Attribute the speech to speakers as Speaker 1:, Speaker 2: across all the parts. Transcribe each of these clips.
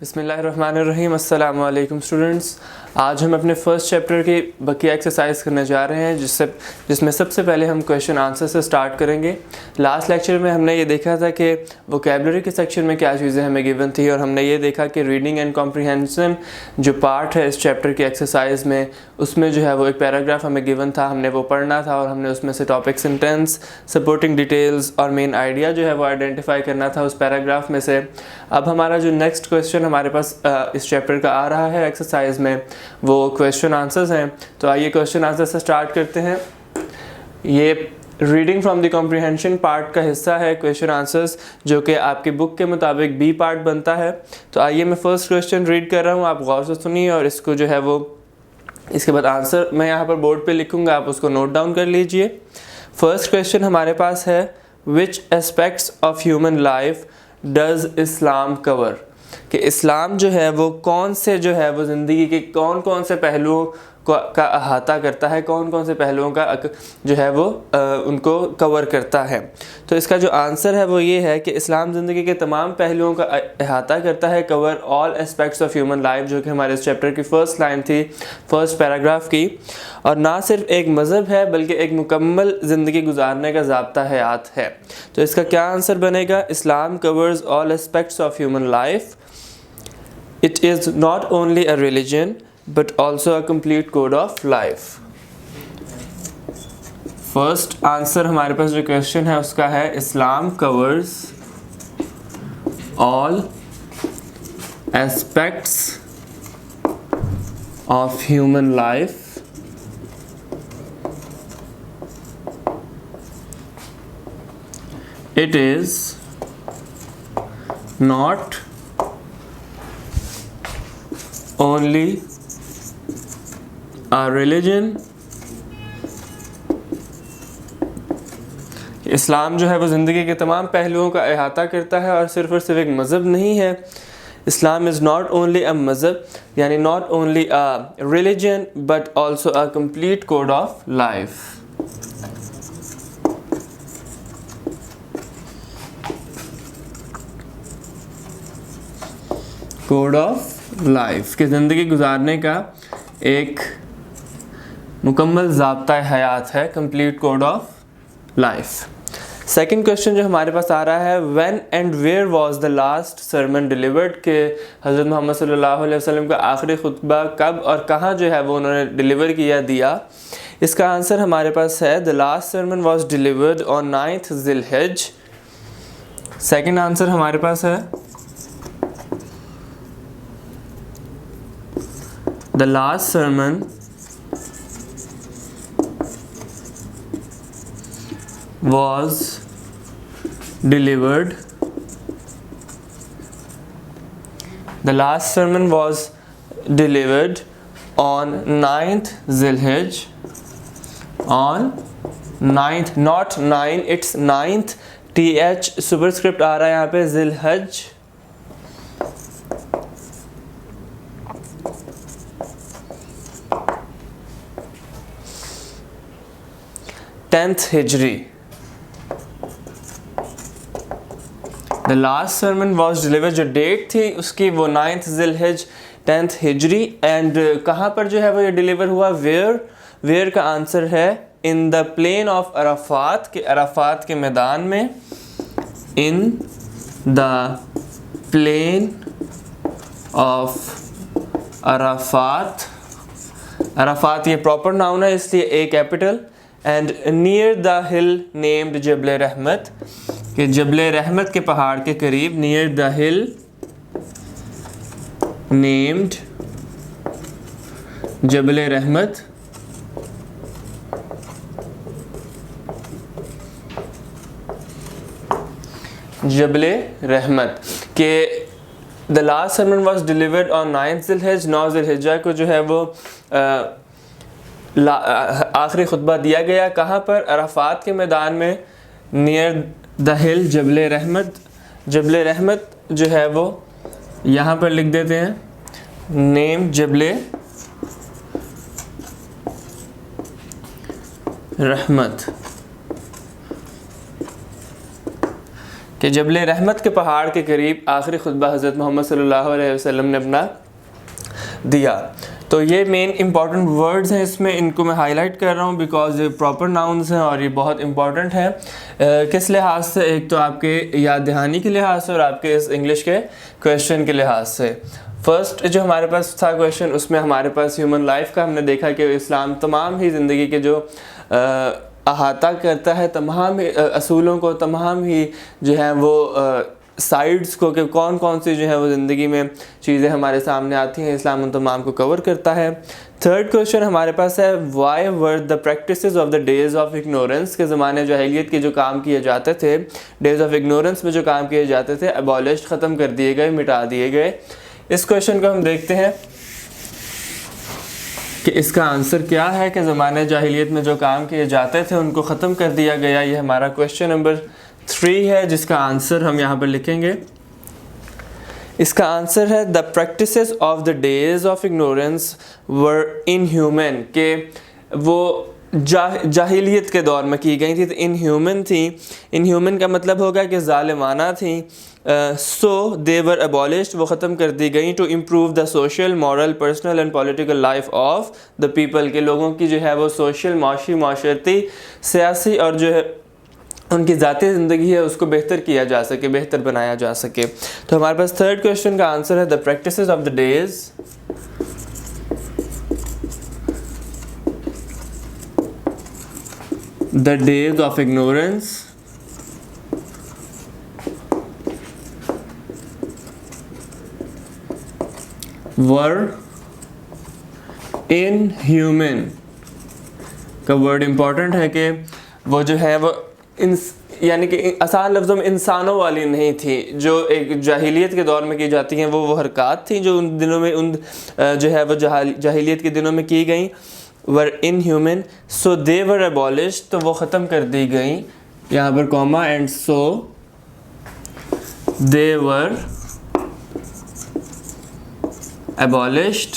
Speaker 1: बिस्मिल्लाहिर्रहमानिर्रहीम। अस्सलामु अलैकुम स्टूडेंट्स। आज हम अपने फर्स्ट चैप्टर की बकिया एक्सरसाइज करने जा रहे हैं जिसमें सबसे पहले हम क्वेश्चन आंसर से स्टार्ट करेंगे। लास्ट लेक्चर में हमने ये देखा था कि वोकैबुलरी के सेक्शन में क्या चीज़ें हमें गिवन थी और हमने ये देखा कि रीडिंग एंड कॉम्प्रिहेंशन जो पार्ट है इस चैप्टर की एक्सरसाइज में, उसमें जो है वो एक पैराग्राफ हमें गिवन था, हमने वो पढ़ना था और हमने उसमें से टॉपिक सेंटेंस, सपोर्टिंग डिटेल्स और मेन आइडिया जो है वो आइडेंटिफाई करना था उस पैराग्राफ में से। अब हमारा जो नेक्स्ट क्वेश्चन हमारे पास इस चैप्टर का आ रहा है एक्सरसाइज में, वो क्वेश्चन आंसर्स हैं। तो आइए क्वेश्चन आंसर से स्टार्ट करते हैं। ये reading from the comprehension part का हिस्सा है क्वेश्चन आंसर्स, जो कि आपकी बुक के मुताबिक बी पार्ट बनता है। तो आइए मैं फर्स्ट क्वेश्चन रीड कर रहा हूँ, आप गौर से सुनिए और इसको जो है वो इसके बाद आंसर मैं यहाँ पर बोर्ड पे लिखूँगा, आप उसको नोट डाउन कर लीजिए। फर्स्ट क्वेश्चन हमारे पास है, which aspects of human life does Islam cover? कि इस्लाम जो है वो कौन से जो है वो ज़िंदगी के कौन कौन से पहलुओं का अहाता करता है, कौन कौन से पहलुओं का जो है वो उनको कवर करता है। तो इसका जो आंसर है वो ये है कि इस्लाम ज़िंदगी के तमाम पहलुओं का अहाता करता है, cover all aspects of human life, जो कि हमारे इस चैप्टर की फ़र्स्ट लाइन थी फर्स्ट पैराग्राफ की। और ना सिर्फ एक मज़हब है बल्कि एक मुकम्मल ज़िंदगी गुजारने का ज़ाब्ता हयात है। तो इसका क्या आंसर बनेगा? Islam covers all aspects of human life. It is not only a religion but also a complete code of life. First answer हमारे पास जो क्वेश्चन है उसका है, Islam covers all aspects of human life it is not only a religion, इस्लाम जो है वो ज़िंदगी के तमाम पहलुओं का अहाता करता है और सिर्फ एक मज़हब नहीं है। Islam is not only a मज़हब, यानी not only a religion but also a complete code of life. Code of life की ज़िंदगी गुजारने का एक मुकम्मल ज़ाब्ता हयात है, complete code of life. Second question जो हमारे पास आ रहा है, when and where was the last sermon delivered? के हज़रत मोहम्मद सल्लल्लाहु अलैहि वसल्लम का आखिरी खुतबा कब और कहाँ जो है वो उन्होंने डिलीवर दिया? इसका आंसर हमारे पास है, the last sermon was delivered on 9th ज़िलहिज। सेकंड आंसर हमारे पास है, the last sermon was delivered. The last sermon was delivered on 9th Zilhijj. On 9th, not 9, it's 9th. TH superscript आ रहा है यहाँ पे, ज़िलहज। 10th Hijri. The last Sarman was deliver, जो date थी उसकी वो 9th ज़िलहिज 10th हिजरी। एंड कहाँ पर जो है वो ये डिलीवर हुआ? वेयर का आंसर है in the plain of Arafat, के अराफात के मैदान में। In the plain of Arafat, Arafat ये प्रॉपर नाउन है इसलिए a capital. And near the hill named Jabal Rahmat, कि जबल रहमत के पहाड़ के करीब, near the hill named Jabal Rahmat. Jabal Rahmat के the last sermon was delivered on 9th ज़िलहिज। 9 ज़िलहिज्जा को जो है वो आखिरी खुतबा दिया गया। कहाँ पर? अराफात के मैदान में, near the hill Jabal Rahmat. Jabal रहमत जो है वो यहाँ पर लिख देते हैं, नेम जबल रहमत। कि कि जबल रहमत के पहाड़ के करीब आखिरी खुतबा हज़रत मोहम्मद सल्लल्लाहु अलैहि वसल्लम ने अपना दिया। तो ये मेन इंपॉर्टेंट वर्ड्स हैं इसमें, इनको मैं हाईलाइट कर रहा हूँ बिकॉज ये प्रॉपर नाउन्स हैं और ये बहुत इंपॉर्टेंट है। किस लिहाज से? एक तो आपके याद दहानी के लिहाज से और आपके इस इंग्लिश के क्वेश्चन के लिहाज से। फर्स्ट जो हमारे पास था क्वेश्चन, उसमें हमारे पास ह्यूमन लाइफ का हमने देखा कि इस्लाम तमाम ही ज़िंदगी के जो अहाता करता है, तमाम असूलों को, तमाम ही जो है वो साइड्स को, कि कौन कौन सी जो है वो ज़िंदगी में चीज़ें हमारे सामने आती हैं, इस्लाम उन तमाम को कवर करता है। थर्ड क्वेश्चन हमारे पास है, why were the practices of the days of ignorance, के ज़माने जाहिलियत के जो काम किए जाते थे, डेज़ ऑफ इग्नोरेंस में जो काम किए जाते थे, अबॉलिश्ड, ख़त्म कर दिए गए, मिटा दिए गए। इस क्वेश्चन को हम देखते हैं कि इसका आंसर क्या है कि ज़माने जाहिलियत में जो काम किए जाते थे उनको ख़त्म कर दिया गया। ये हमारा क्वेश्चन नंबर 3 है, जिसका आंसर हम यहाँ पर लिखेंगे। इसका आंसर है the practices of the days of ignorance were inhuman, के वो जाहिलियत के दौर में की गई थी तो इनह्यूमन थी। इनह्यूमन का मतलब होगा कि ज़ालिमाना थी। सो दे वर अबॉलिश्ड, वो ख़त्म कर दी गई। To improve the social, moral, personal and political life of the people, के लोगों की जो है वो सोशल, माशी, माशरती, सियासी और जो है उनकी ज़ाती ज़िंदगी है उसको बेहतर किया जा सके, बेहतर बनाया जा सके। तो हमारे पास थर्ड क्वेश्चन का आंसर है the practices of the days of ignorance were inhuman. का वर्ड इंपॉर्टेंट है कि वो जो है वो यानी कि आसान लफ्ज़ों में इंसानों वाली नहीं थी, जो एक जाहिलियत के दौर में की जाती हैं वो हरकत थी जो उन दिनों में जो है वो जाहिलियत के दिनों में की गई। वर इनह्यूमन, सो दे वर अबॉलिश्ड, तो वो ख़त्म कर दी गई, यहाँ पर comma, and so they were abolished,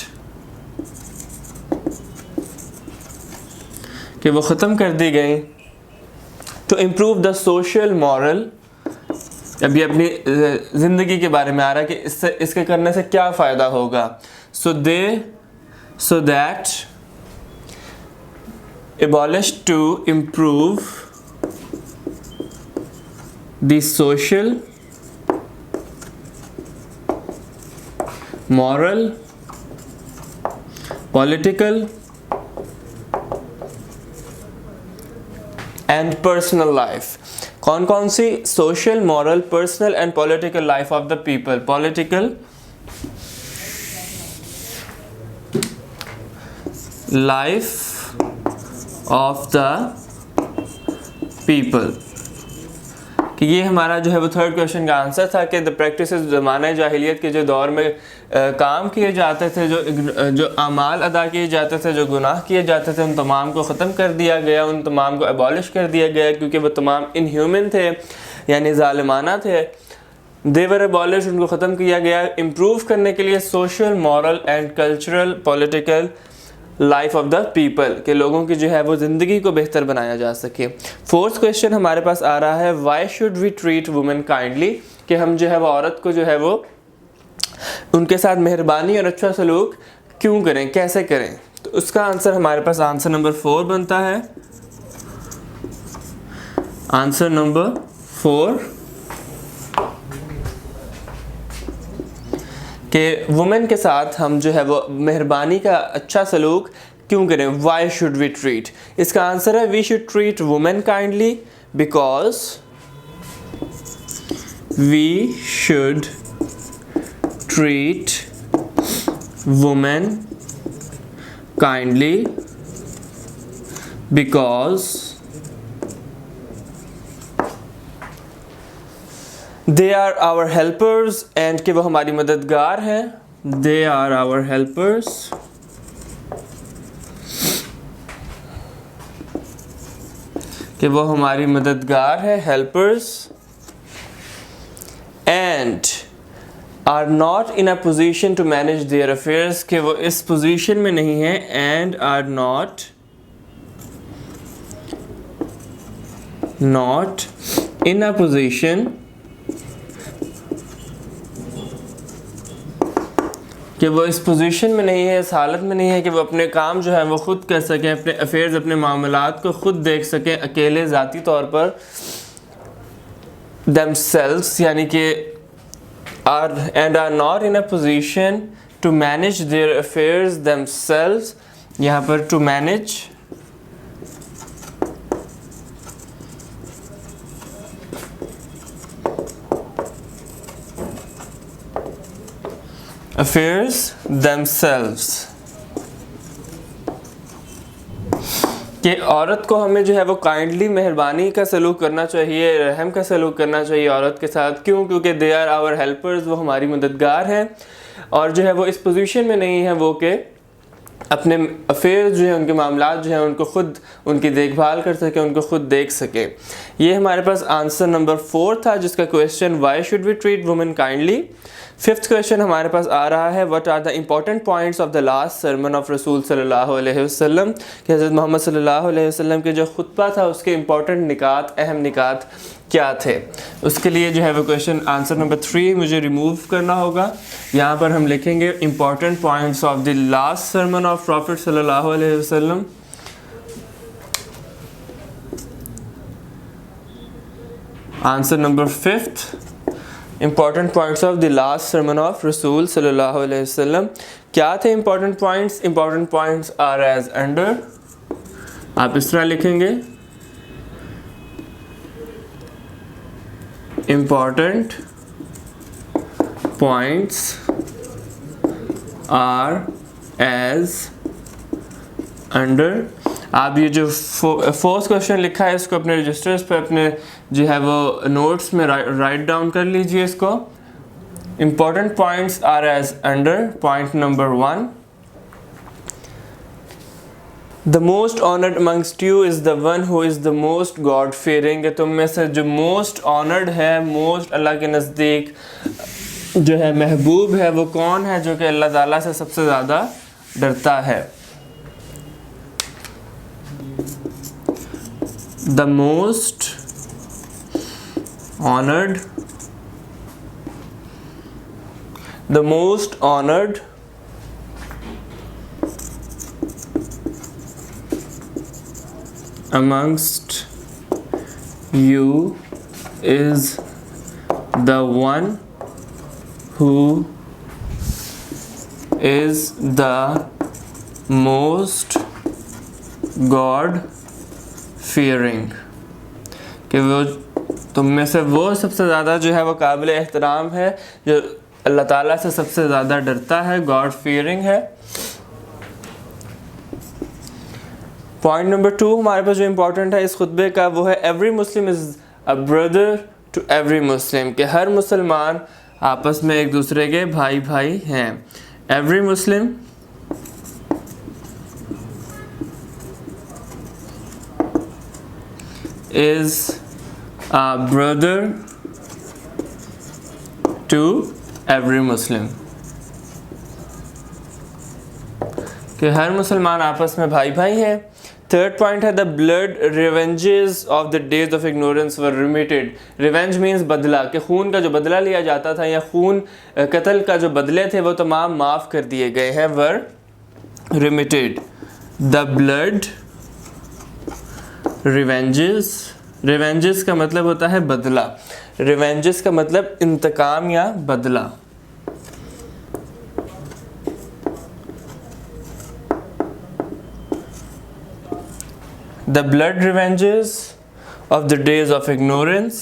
Speaker 1: कि वो ख़त्म कर दी गई। तो इम्प्रूव द सोशल, मॉरल, अभी अपनी ज़िंदगी के बारे में आ रहा है कि इसके करने से क्या फ़ायदा होगा। So that abolish to improve the social, moral, political and personal life। कौन कौन सी? social, moral, personal and political life of the people। political life of the people, कि ये हमारा जो है वो थर्ड क्वेश्चन का आंसर था कि द प्रैक्टिसेस, ज़माने जाहिलियत के जो दौर में काम किए जाते थे, जो अमाल अदा किए जाते थे, जो गुनाह किए जाते थे, उन तमाम को ख़त्म कर दिया गया, उन तमाम को अबॉलिश कर दिया गया, क्योंकि वो तमाम इनह्यूमन थे, यानी ज़ालिमाना थे। दे वर अबॉलिश, उनको ख़त्म किया गया इम्प्रूव करने के लिए social, moral and cultural, political life of the people, के लोगों की जो है वो ज़िंदगी को बेहतर बनाया जा सके। फोर्थ क्वेश्चन हमारे पास आ रहा है, why should we treat women kindly, कि हम जो है वो औरत को जो है वो उनके साथ मेहरबानी और अच्छा सलूक क्यों करें, कैसे करें। तो उसका आंसर हमारे पास आंसर नंबर 4 बनता है। आंसर नंबर 4 कि वुमेन के साथ हम जो है वो मेहरबानी का अच्छा सलूक क्यों करें। वाई शुड वी ट्रीट, इसका आंसर है we should treat women kindly because we should treat women kindly because they are our helpers, and कि वो हमारी मददगार हैं। दे आर आवर हेल्पर्स कि वो हमारी मददगार है, helpers, and are not in a position to manage their affairs, कि वो इस पोजीशन में नहीं है, and are not in a position कि वो इस पोजीशन में नहीं है, इस हालत में नहीं है कि वो अपने काम जो है वो खुद कर सकें, अपने अफेयर्स, अपने मामलात को खुद देख सकें अकेले ज़ाती तौर पर। themselves यानी कि are not in a position to manage their affairs themselves, यहाँ पर to manage affairs themselves, कि औरत को हमें जो है वो काइंडली मेहरबानी का सलूक करना चाहिए, रहम का सलूक करना चाहिए औरत के साथ। क्यों? क्योंकि दे आर आवर हेल्पर्स, वो हमारी मददगार हैं और जो है वो इस पोजीशन में नहीं है वो के अपने अफेयर्स जो है, उनके मामलात जो है उनको खुद उनकी देखभाल कर सके, उनको खुद देख सके। ये हमारे पास आंसर नंबर 4 था जिसका question why should we treat women kindly. 5th question हमारे पास आ रहा है what are the important points of the last sermon of रसूल सल्लल्लाहु अलैहि वसल्लम, कि हज़रत मोहम्मद सल्लल्लाहु अलैहि वसल्लम के जो खुतबा था उसके इंपॉर्टेंट निकात, अहम निकात क्या थे। उसके लिए जो है वो क्वेश्चन आंसर नंबर 3 मुझे रिमूव करना होगा। यहाँ पर हम लिखेंगे important points of the last sermon of prophet सल्लल्लाहु अलैहि वसल्लम। Answer number 5th, important points of the last sermon of रसूल सल्लल्लाहु अलैहि वसल्लम। क्या थे important points? Important points are as under, आप इस तरह लिखेंगे important points are as under। आप ये जो 4th क्वेश्चन लिखा है इसको अपने रजिस्टर्स पे अपने जो है वो नोट्स में राइट डाउन कर लीजिए इसको। important points are as under। Point number 1, The most honored amongst you is the one who is the most God fearing। तुम में से जो most honored है, most अल्लाह के नज़दीक जो है महबूब है, वो कौन है? जो कि अल्लाह ताला से सबसे ज़्यादा डरता है। The most honored, the most honored amongst you is the one who is the most God fearing, कि वो तुम में से वो सबसे ज़्यादा जो है वो काबिल एहतराम है, जो अल्लाह ताला से सबसे ज़्यादा डरता है, गॉड फीयरिंग है। पॉइंट नंबर 2 हमारे पास जो इम्पोर्टेंट है इस खुतबे का वो है every Muslim is a brother to every Muslim, कि हर मुसलमान आपस में एक दूसरे के भाई भाई हैं। Every Muslim is a brother to every Muslim, कि हर मुसलमान आपस में भाई भाई हैं। 3rd पॉइंट है the blood revenges of the days of ignorance were remitted. Revenge means बदला, कि खून का जो बदला लिया जाता था या खून कत्ल का जो बदले थे वो तमाम माफ़ कर दिए गए हैं, वर रिमिटेड। द ब्लड रिवेंजेस, रिवेंजेस का मतलब होता है बदला, रिवेंजेस का मतलब इंतकाम या बदला। The blood revenges of the days of ignorance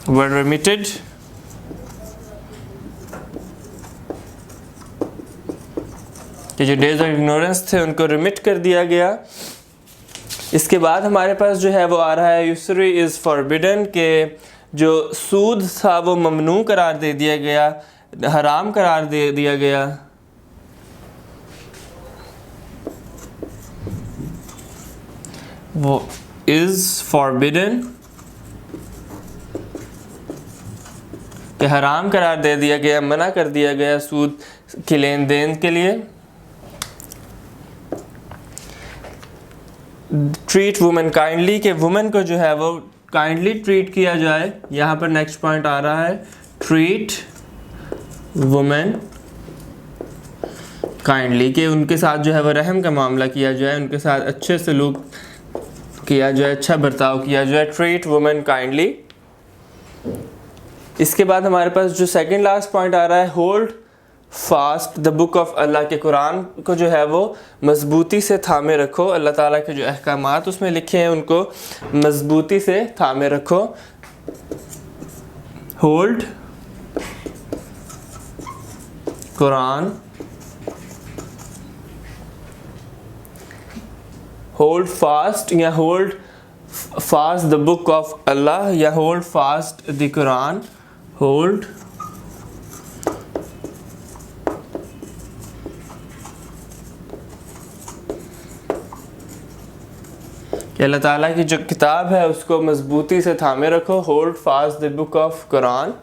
Speaker 1: were remitted कि जो डेज ऑफ इग्नोरेंस थे उनको रिमिट कर दिया गया। इसके बाद हमारे पास जो है वो आ रहा है यूसरी इज़ फॉरबिडन, के जो सूद था वो ममनू करार दे दिया गया, हराम करार दे दिया गया। वो इज़ फॉरबिडन कि हराम करार दे दिया गया, मना कर दिया गया सूद की लेन देन के लिए। ट्रीट वुमेन काइंडली, के वुमेन को जो है वो काइंडली ट्रीट किया जाए। यहाँ पर नेक्स्ट पॉइंट आ रहा है ट्रीट वुमेन काइंडली, कि उनके साथ जो है वो रहम का मामला किया जाए, उनके साथ अच्छे सलूक किया जाए, अच्छा बर्ताव किया जाए। Treat women kindly. इसके बाद हमारे पास जो सेकंड लास्ट पॉइंट आ रहा है hold fast the book of Allah, के कुरान को जो है वो मजबूती से थामे रखो। अल्लाह ताला के जो अहकामात उसमें लिखे हैं उनको मजबूती से थामे रखो। होल्ड कुरान, होल्ड फास्ट या hold fast the book of Allah या hold fast the Quran. Hold कि अल्लाह ताला की जो किताब है उसको मजबूती से थामे रखो। Hold fast the book of Quran.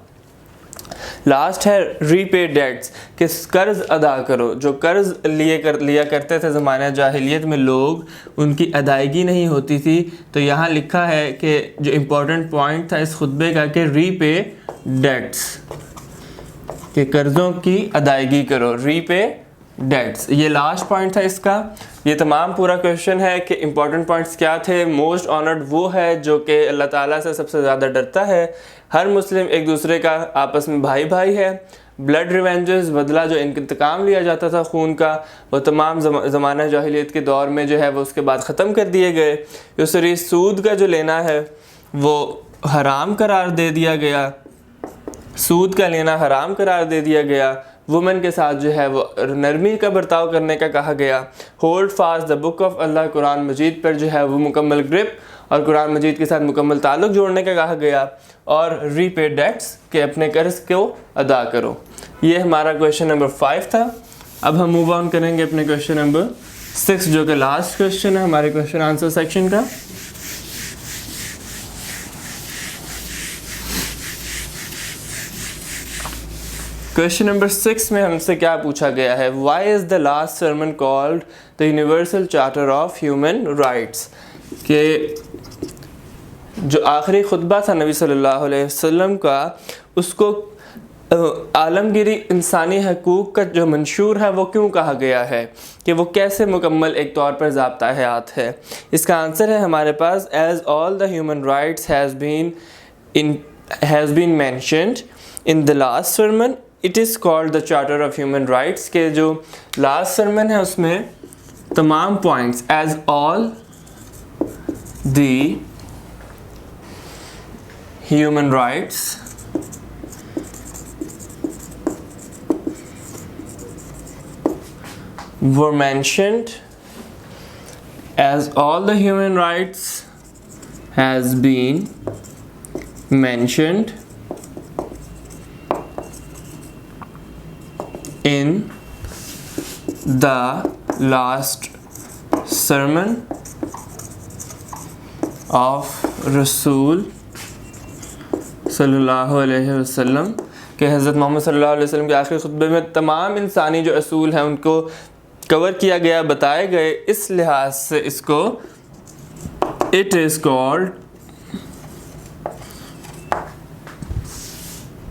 Speaker 1: Last है रीपे डेट्स, कि कर्ज अदा करो। जो कर्ज लिया करते थे ज़माने जाहिलियत में लोग, उनकी अदायगी नहीं होती थी। तो यहाँ लिखा है कि जो इम्पोर्टेंट पॉइंट था इस खुतबे का कि रीपे डेट्स, कि कर्ज़ों की अदायगी करो। रीपे डेट्स, ये लास्ट पॉइंट था इसका। ये तमाम पूरा क्वेश्चन है कि इंपॉर्टेंट पॉइंट्स क्या थे। मोस्ट ऑनर्ड वो है जो कि अल्लाह ताला से सबसे ज़्यादा डरता है। हर मुस्लिम एक दूसरे का आपस में भाई भाई है। ब्लड रिवेंजेस, बदला जो इंतकाम लिया जाता था खून का, वो तमाम ज़माना जाहिलियत के दौर में जो है वो उसके बाद ख़त्म कर दिए गए। दूसरी सूद का जो लेना है वो हराम करार दे दिया गया, सूद का लेना हराम करार दे दिया गया। वुमेन के साथ जो है वो नरमी का बर्ताव करने का कहा गया। Hold fast the book of Allah, Quran मजीद पर जो है वो मुकम्मल ग्रिप और कुरान मजीद के साथ मुकम्मल ताल्लुक़ जोड़ने का कहा गया। और रीपे डेट्स, के अपने कर्ज को अदा करो। ये हमारा क्वेश्चन नंबर 5 था। अब हम मूव ऑन करेंगे अपने क्वेश्चन नंबर 6 जो कि लास्ट क्वेश्चन है हमारे क्वेश्चन आंसर सेक्शन का। क्वेश्चन नंबर 6 में हमसे क्या पूछा गया है? Why is the last sermon called the universal charter of human rights, के जो आखिरी खुतबा था नबी सल्लल्लाहु अलैहि वसल्लम का, उसको आलमगिरी इंसानी हकूक़ का जो मंशूर है वो क्यों कहा गया है, कि वो कैसे मुकम्मल एक तौर पर ज़ाब्ता हयात है? इसका आंसर है हमारे पास as all the human rights has been mentioned in the last sermon it is called the charter of human rights, के जो लास्ट सर्मन है उसमें तमाम points as all the human rights were mentioned, as all the human rights has been mentioned in the last sermon of Rasul सल्लल्लाहु अलैहि वसल्लम, कि हज़रत मोहम्मद सल्लल्लाहु अलैहि वसल्लम के आखिरी खुतबे में तमाम इंसानी जो असूल हैं उनको कवर किया गया, बताए गए। इस लिहाज से इसको it is called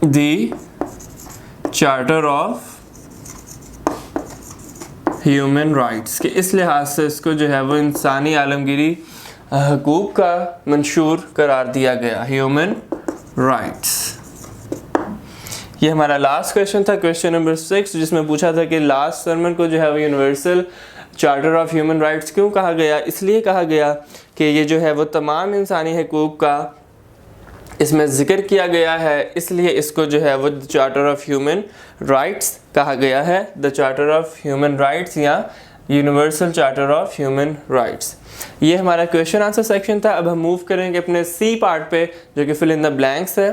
Speaker 1: the charter of human rights, कि इस लिहाज से इसको जो है वो इंसानी आलमगीरी हकूक़ का मंशूर करार दिया गया, ह्यूमन राइट्स। ये हमारा लास्ट क्वेश्चन था, क्वेश्चन नंबर 6, जिसमें पूछा था कि लास्ट सर्मन को जो है वो universal charter of human rights क्यों कहा गया? इसलिए कहा गया कि ये जो है वो तमाम इंसानी हकूक़ का इसमें ज़िक्र किया गया है, इसलिए इसको जो है वो the charter of human rights कहा गया है। The charter of human rights या universal charter of human rights. ये हमारा क्वेश्चन आंसर सेक्शन था। अब हम मूव करेंगे अपने सी पार्ट पे, जो कि फिल इन द ब्लैंक्स है।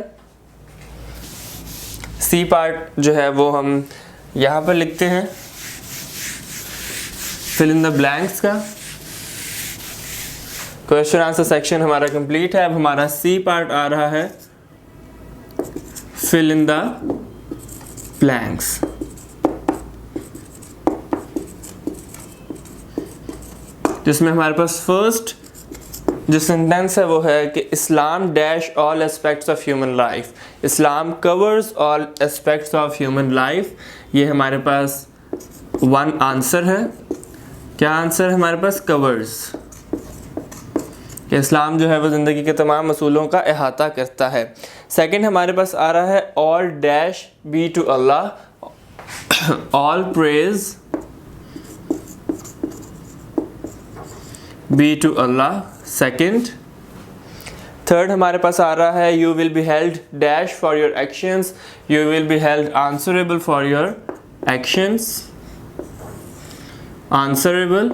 Speaker 1: सी पार्ट जो है वो हम यहाँ पर लिखते हैं फिल इन द ब्लैंक्स का। क्वेश्चन आंसर सेक्शन हमारा कंप्लीट है। अब हमारा सी पार्ट आ रहा है फिल इन द ब्लैंक्स। जिसमें हमारे पास फर्स्ट जो सेंटेंस है वो है कि Islam dash all aspects of human life, Islam covers all aspects of human life. ये हमारे पास वन आंसर है। क्या आंसर है हमारे पास? कवर्स। कि इस्लाम जो है वो ज़िंदगी के तमाम असूलों का अहाता करता है। सेकंड हमारे पास आ रहा है all dash be to Allah, all praise be to Allah, second. Third हमारे पास आ रहा है you will be held dash for your actions, you will be held answerable for your actions, answerable.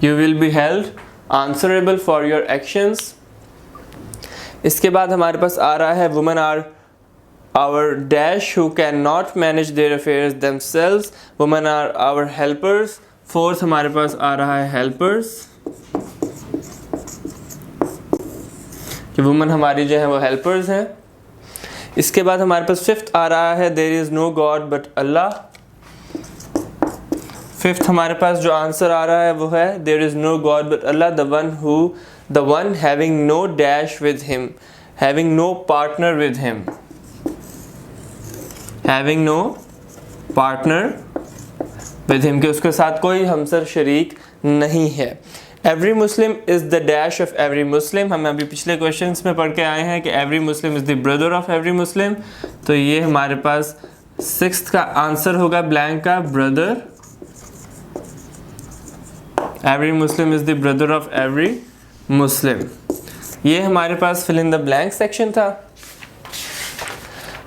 Speaker 1: You will be held answerable for your actions। इसके बाद हमारे पास आ रहा है women are our dash who cannot manage their affairs themselves, women are our helpers। Fourth हमारे पास आ रहा है helpers, कि women हमारी जो है वो helpers हैं। इसके बाद हमारे पास फिफ्थ आ रहा है there is no God but Allah। Fifth हमारे पास जो आंसर आ रहा है वो है there is no God but Allah, the one having no dash with him, having no partner with him, having no partner with him, कि उसके साथ कोई हमसर शरीक नहीं है। Every Muslim is the dash of every Muslim. हम अभी पिछले क्वेश्चंस में पढ़ के आए हैं कि every Muslim is the brother of every Muslim. तो ये हमारे पास सिक्स्थ का आंसर होगा ब्लैंक का brother. Every Muslim is the brother of every Muslim. ये हमारे पास fill in the blank section था।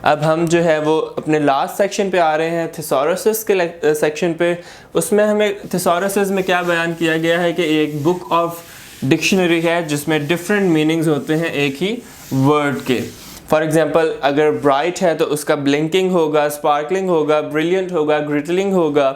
Speaker 1: अब हम जो है वो अपने लास्ट सेक्शन पे आ रहे हैं, थिसॉरसिस के सेक्शन पे। उसमें हमें थिसॉरसिस में क्या बयान किया गया है कि एक बुक ऑफ डिक्शनरी है जिसमें डिफरेंट मीनिंग्स होते हैं एक ही वर्ड के। फॉर एग्जांपल अगर ब्राइट है तो उसका ब्लिंकिंग होगा, स्पार्कलिंग होगा, ब्रिलियंट होगा, ग्लिटरिंग होगा,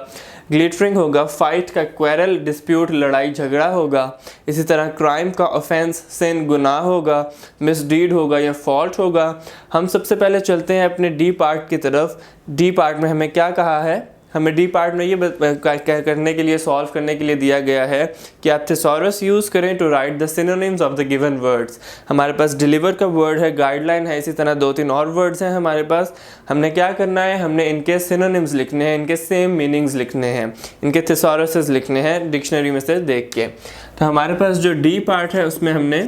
Speaker 1: ग्लिटरिंग होगा। फाइट का क्वेरल, डिस्प्यूट, लड़ाई झगड़ा होगा। इसी तरह क्राइम का ऑफेंस, सिन, गुनाह होगा, मिसडीड होगा या फॉल्ट होगा। हम सबसे पहले चलते हैं अपने डी पार्ट की तरफ। डी पार्ट में हमें क्या कहा है? हमें डी पार्ट में ये करने के लिए, सॉल्व करने के लिए दिया गया है कि आप थिसॉरस यूज़ करें to write the synonyms of the given words. हमारे पास डिलीवर का वर्ड है, गाइडलाइन है, इसी तरह 2-3 और वर्ड्स हैं हमारे पास। हमने क्या करना है? हमने इनके सिनोनिम्स लिखने हैं, इनके सेम मीनिंग्स लिखने हैं, इनके थिसॉरसेस लिखने हैं डिक्शनरी में से देख के। तो हमारे पास जो डी पार्ट है उसमें हमने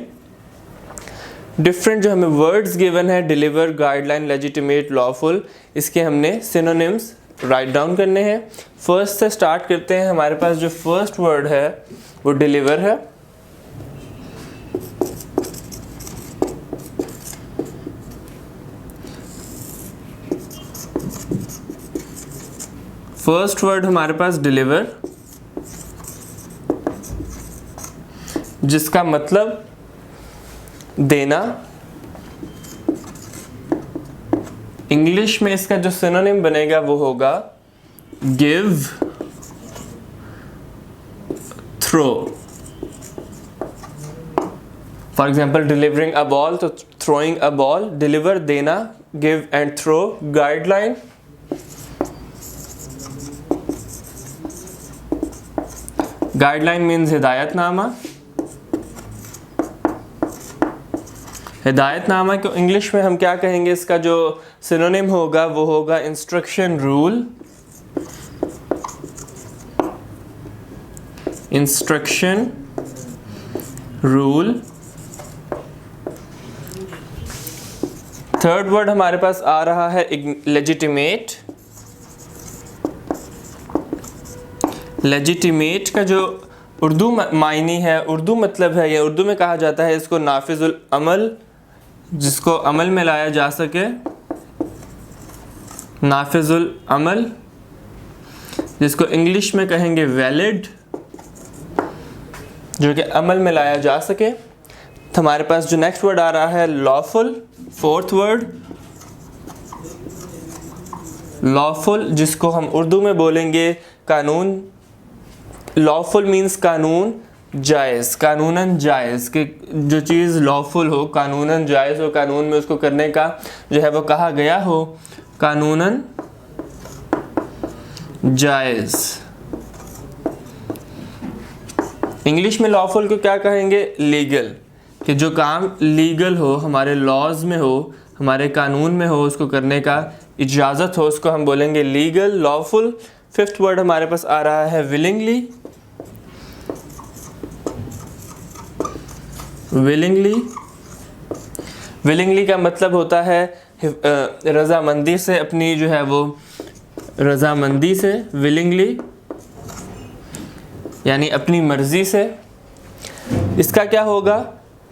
Speaker 1: डिफरेंट जो हमें वर्ड्स गिवन है, डिलीवर, गाइडलाइन, लेजिटिमेट, लॉफुल, इसके हमने सिनोनिम्स राइट डाउन करने हैं। फर्स्ट से स्टार्ट करते हैं। हमारे पास जो फर्स्ट वर्ड है वो डिलीवर है। फर्स्ट वर्ड हमारे पास डिलीवर, जिसका मतलब देना। इंग्लिश में इसका जो सिनोनिम बनेगा वो होगा give, throw. For example delivering a ball तो थ्रोइंग अ बॉल, डिलीवर देना, give and throw. Guideline, guideline means हिदायतनामा। हिदायतनामा को इंग्लिश में हम क्या कहेंगे? इसका जो सिनोनिम होगा वो होगा instruction, rule. Instruction, rule. Third word हमारे पास आ रहा है लेजिटिमेट। लेजिटिमेट का जो उर्दू मायनी है, उर्दू मतलब है, या उर्दू में कहा जाता है इसको नाफिजुल अमल, जिसको अमल में लाया जा सके। नाफिजुल अमल, जिसको इंग्लिश में कहेंगे वैलिड, जो कि अमल में लाया जा सके। तो हमारे पास जो नेक्स्ट वर्ड आ रहा है लॉफुल, फोर्थ वर्ड लॉफुल, जिसको हम उर्दू में बोलेंगे कानून। लॉफुल मीन्स कानून, जायज़, कानूनन जायज़, कि जो चीज़ लॉफुल हो, कानूनन जायज़ हो, कानून में उसको करने का जो है वो कहा गया हो, कानूनन जायज़। इंग्लिश में लॉफुल को क्या कहेंगे? लीगल। कि जो काम लीगल हो, हमारे लॉज में हो, हमारे कानून में हो, उसको करने का इजाज़त हो, उसको हम बोलेंगे लीगल, लॉफुल। फिफ्थ वर्ड हमारे पास आ रहा है विलिंगली। विलिंगली, विलिंगली का मतलब होता है रज़ामंदी से, अपनी जो है वो रज़ामंदी से, विलिंगली यानी अपनी मर्ज़ी से। इसका क्या होगा?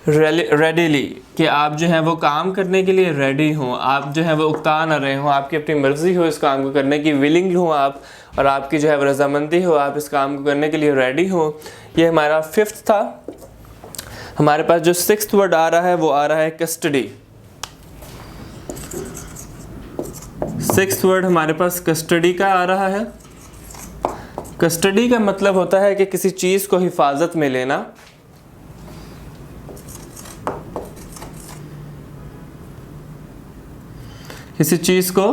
Speaker 1: रेडीली, कि आप जो है वो काम करने के लिए रेडी हों, आप जो है वो उकता ना रहे हों, आपकी अपनी मर्ज़ी हो इस काम को करने की, विलिंग हो आप, और आपकी जो है रज़ामंदी हो, आप इस काम को करने के लिए रेडी हो। ये हमारा फिफ्थ था। हमारे पास जो सिक्स्थ वर्ड आ रहा है वो आ रहा है कस्टडी। सिक्स्थ वर्ड हमारे पास कस्टडी का आ रहा है। कस्टडी का मतलब होता है कि किसी चीज़ को हिफाजत में लेना। किसी चीज़ को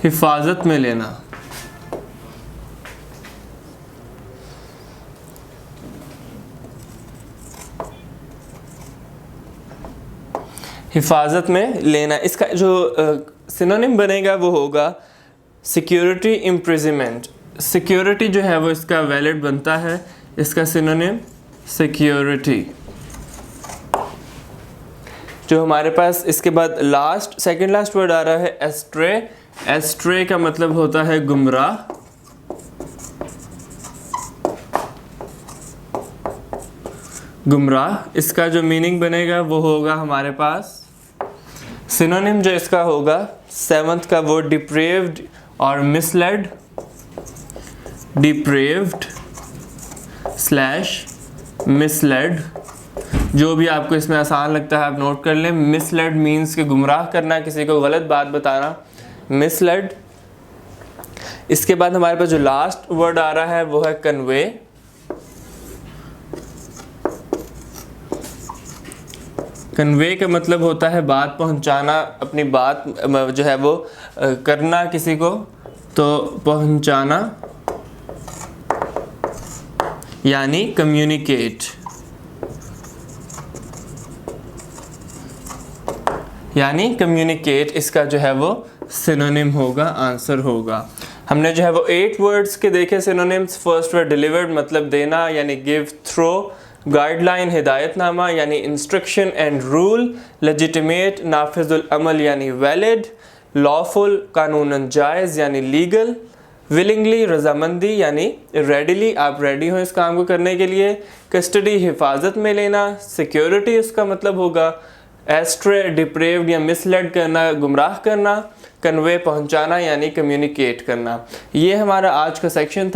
Speaker 1: हिफाजत में लेना। हिफाजत में लेना, इसका जो सिनोनिम बनेगा वो होगा सिक्योरिटी इम्प्रिजनमेंट। सिक्योरिटी जो है वो इसका वैलिड बनता है, इसका सिनोनिम सिक्योरिटी। जो हमारे पास इसके बाद लास्ट, सेकंड लास्ट वर्ड आ रहा है एस्ट्रे। एस्ट्रे का मतलब होता है गुमराह। गुमराह, इसका जो मीनिंग बनेगा वो होगा हमारे पास सिनोनिम जो इसका होगा सेवंथ का वो डिप्रेव्ड और मिसलेड। डिप्रेव्ड / मिसलेड, जो भी आपको इसमें आसान लगता है आप नोट कर लें। मिसलेड मीन्स कि गुमराह करना, किसी को गलत बात बताना, मिसलेड। इसके बाद हमारे पास जो लास्ट वर्ड आ रहा है वो है कन्वे। कन्वे का मतलब होता है बात पहुंचाना, अपनी बात जो है वो करना किसी को, तो पहुंचाना यानी कम्युनिकेट, यानी कम्युनिकेट, इसका जो है वो सिनोनिम होगा, आंसर होगा। हमने जो है वो 8 वर्ड्स के देखे सिनोनिम्स। फर्स्ट वर्ड डिलीवर्ड मतलब देना यानी गिव, थ्रो, गाइडलाइन हिदायतनामा यानी इंस्ट्रक्शन एंड रूल, लेजिटिमेट नाफिजुल अमल यानी वैलिड, लॉफुल कानूनन जायज़ यानी लीगल, विलिंगली रजामंदी यानी रेडीली आप रेडी हो इस काम को करने के लिए, कस्टडी हिफाजत में लेना, सिक्योरिटी उसका मतलब होगा एस्ट्रे डिप्रेव्ड या मिसलेड करना, गुमराह करना, कन्वे पहुंचाना यानी कम्युनिकेट करना। ये हमारा आज का सेशन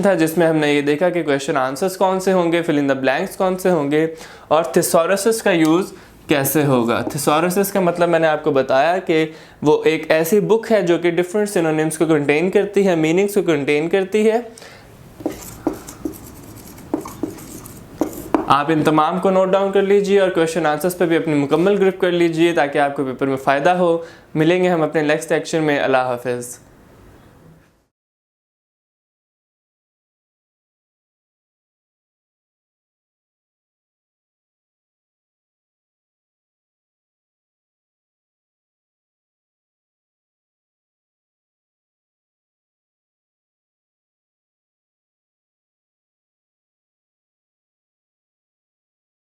Speaker 1: था जिसमें हमने ये देखा कि क्वेश्चन आंसर्स कौन से होंगे, फिल इन द ब्लैंक्स कौन से होंगे और थिसॉरसिस का यूज़ कैसे होगा। थिसॉरसिस का मतलब मैंने आपको बताया कि वो एक ऐसी बुक है जो कि डिफरेंट सिनोनिम्स को कंटेन करती है, मीनिंग्स को कंटेन करती है। आप इन तमाम को नोट डाउन कर लीजिए और क्वेश्चन आंसर्स पे भी अपनी मुकम्मल ग्रिप कर लीजिए ताकि आपको पेपर में फ़ायदा हो। मिलेंगे हम अपने नेक्स्ट सेक्शन में। अल्लाह हाफ़िज़।